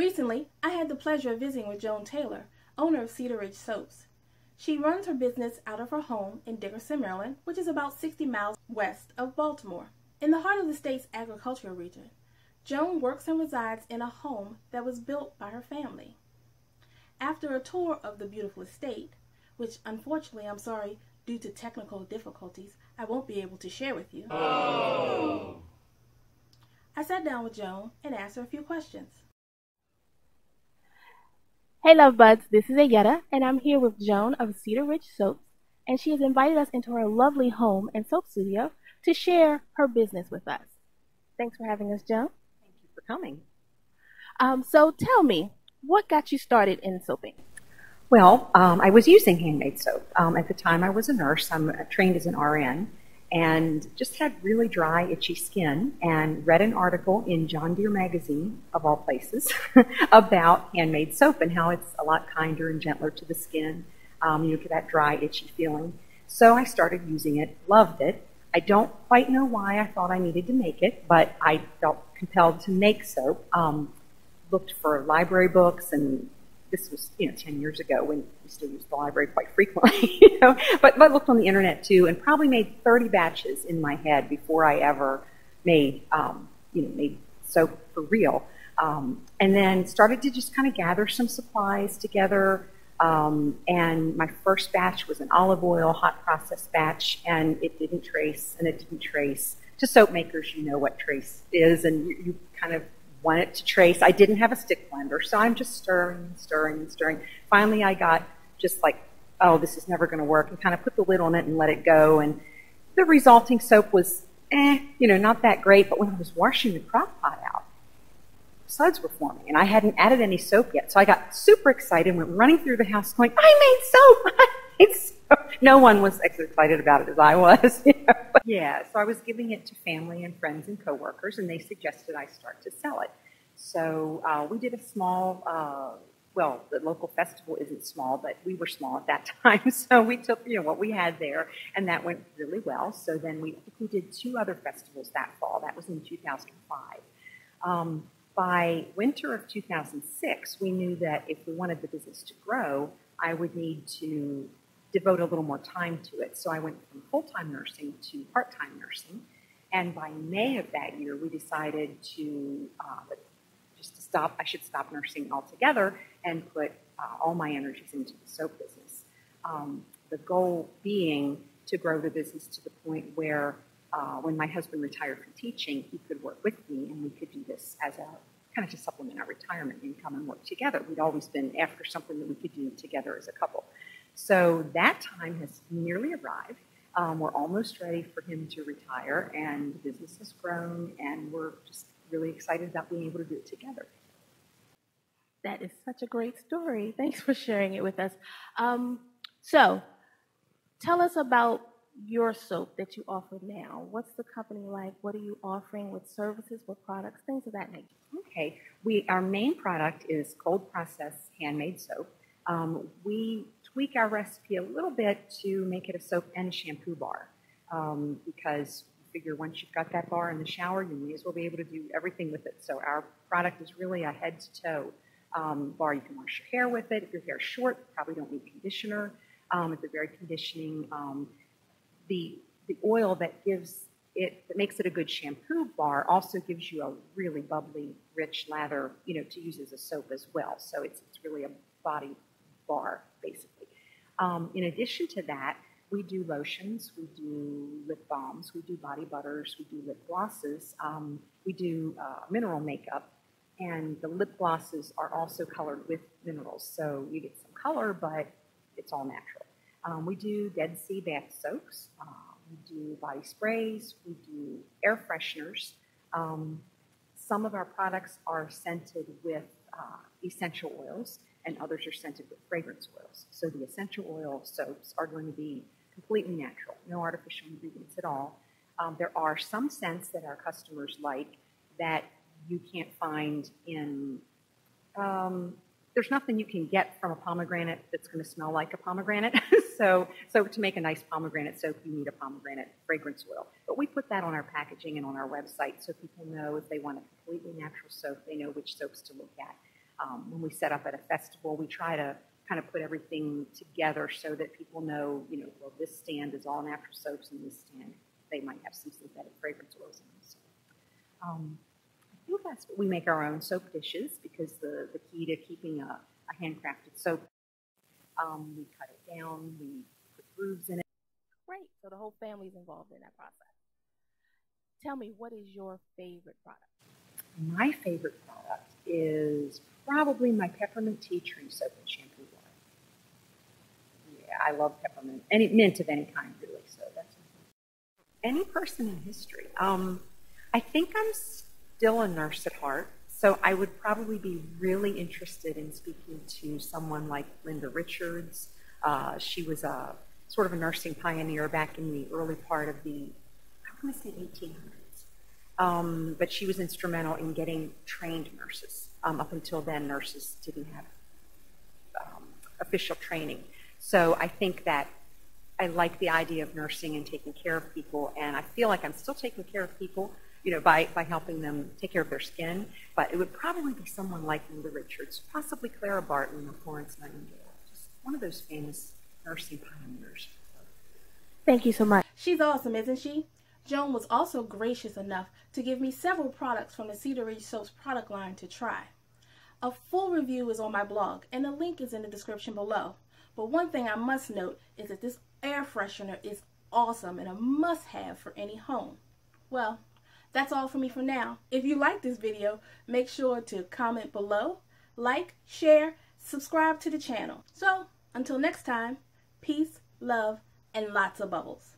Recently, I had the pleasure of visiting with Joan Taylor, owner of Cedar Ridge Soaps. She runs her business out of her home in Dickerson, Maryland, which is about 60 miles west of Baltimore, in the heart of the state's agricultural region. Joan works and resides in a home that was built by her family. After a tour of the beautiful estate, which unfortunately, I'm sorry, due to technical difficulties, I won't be able to share with you, I sat down with Joan and asked her a few questions. Hey love buds, this is Ayetta, and I'm here with Joan of Cedar Ridge Soaps, and she has invited us into her lovely home and soap studio to share her business with us. Thanks for having us, Joan. Thank you for coming. So tell me, what got you started in soaping? Well, I was using handmade soap. At the time I was a nurse. I'm trained as an RN, and just had really dry, itchy skin, and read an article in John Deere magazine, of all places, about handmade soap and how it's a lot kinder and gentler to the skin, for that dry, itchy feeling. So I started using it, loved it. I don't quite know why I thought I needed to make it, but I felt compelled to make soap. Looked for library books, and this was 10 years ago when we still used the library quite frequently, but looked on the internet too, and probably made 30 batches in my head before I ever made made soap for real. And then started to just kind of gather some supplies together. And my first batch was an olive oil hot process batch, and it didn't trace, and it didn't trace. To soap makers, you know what trace is, and you kind of want it to trace. I didn't have a stick blender, so I'm just stirring and stirring and stirring. Finally, I got just like, oh, this is never going to work, and kind of put the lid on it and let it go. And the resulting soap was, not that great. But when I was washing the crock pot out, suds were forming, and I hadn't added any soap yet. So I got super excited and went running through the house going, I made soap! I made soap! No one was as excited about it as I was. But yeah, so I was giving it to family and friends and coworkers, and they suggested I start to sell it. So we did a small, the local festival isn't small, but we were small at that time. So we took, what we had there, and that went really well. So then we did 2 other festivals that fall. That was in 2005. By winter of 2006, we knew that if we wanted the business to grow, I would need to devote a little more time to it. So I went from full-time nursing to part-time nursing. And by May of that year, we decided to stop. I should stop nursing altogether and put all my energies into the soap business. The goal being to grow the business to the point where when my husband retired from teaching, he could work with me, and we could do this as a kind of to supplement our retirement income and work together. We'd always been after something that we could do together as a couple. So that time has nearly arrived. We're almost ready for him to retire, and the business has grown, and we're just really excited about being able to do it together. That is such a great story. Thanks for sharing it with us. So tell us about your soap that you offer now. What's the company like? What are you offering? What services, what products, things of that nature? Okay. Our main product is cold process handmade soap. We tweak our recipe a little bit to make it a soap and a shampoo bar, because we figure once you've got that bar in the shower, you may as well be able to do everything with it. So our product is really a head to toe bar. You can wash your hair with it. If your hair's short, you probably don't need conditioner. It's a very conditioning. The oil that makes it a good shampoo bar also gives you a really bubbly, rich lather, to use as a soap as well. So it's really a body bar, basically. In addition to that, we do lotions, we do lip balms, we do body butters, we do lip glosses, we do mineral makeup, and the lip glosses are also colored with minerals. So you get some color, but it's all natural. We do Dead Sea bath soaks, we do body sprays, we do air fresheners. Some of our products are scented with essential oils, and others are scented with fragrance oils. So the essential oil soaps are going to be completely natural, no artificial ingredients at all. There are some scents that our customers like that you can't find in, there's nothing you can get from a pomegranate that's going to smell like a pomegranate. So to make a nice pomegranate soap, you need a pomegranate fragrance oil. But we put that on our packaging and on our website so people know if they want a completely natural soap, they know which soaps to look at. When we set up at a festival, we try to kind of put everything together so that people know, well, this stand is all natural soaps, and this stand, they might have some synthetic fragrance oils in them. So, I think that's what we make our own soap dishes, because the key to keeping a handcrafted soap, we cut it down, we put grooves in it. Great. So the whole family's involved in that process. Tell me, what is your favorite product? My favorite product is probably my Peppermint tea tree soap and shampoo line. Yeah, I love peppermint. Mint of any kind, really. So that's any person in history. I think I'm still a nurse at heart, so I would probably be really interested in speaking to someone like Linda Richards. She was a sort of a nursing pioneer back in the early part of the, I want to say 1800s. But she was instrumental in getting trained nurses. Up until then, nurses didn't have official training. So I think that I like the idea of nursing and taking care of people, and I feel like I'm still taking care of people, by helping them take care of their skin. But it would probably be someone like Linda Richards, possibly Clara Barton or Florence Nightingale, just one of those famous nursing pioneers. Thank you so much. She's awesome, isn't she? Joan was also gracious enough to give me several products from the Cedar Ridge Soaps product line to try. A full review is on my blog, and the link is in the description below. But one thing I must note is that this air freshener is awesome and a must-have for any home. Well, that's all for me for now. If you like this video, make sure to comment below, like, share, subscribe to the channel. So, until next time, peace, love, and lots of bubbles.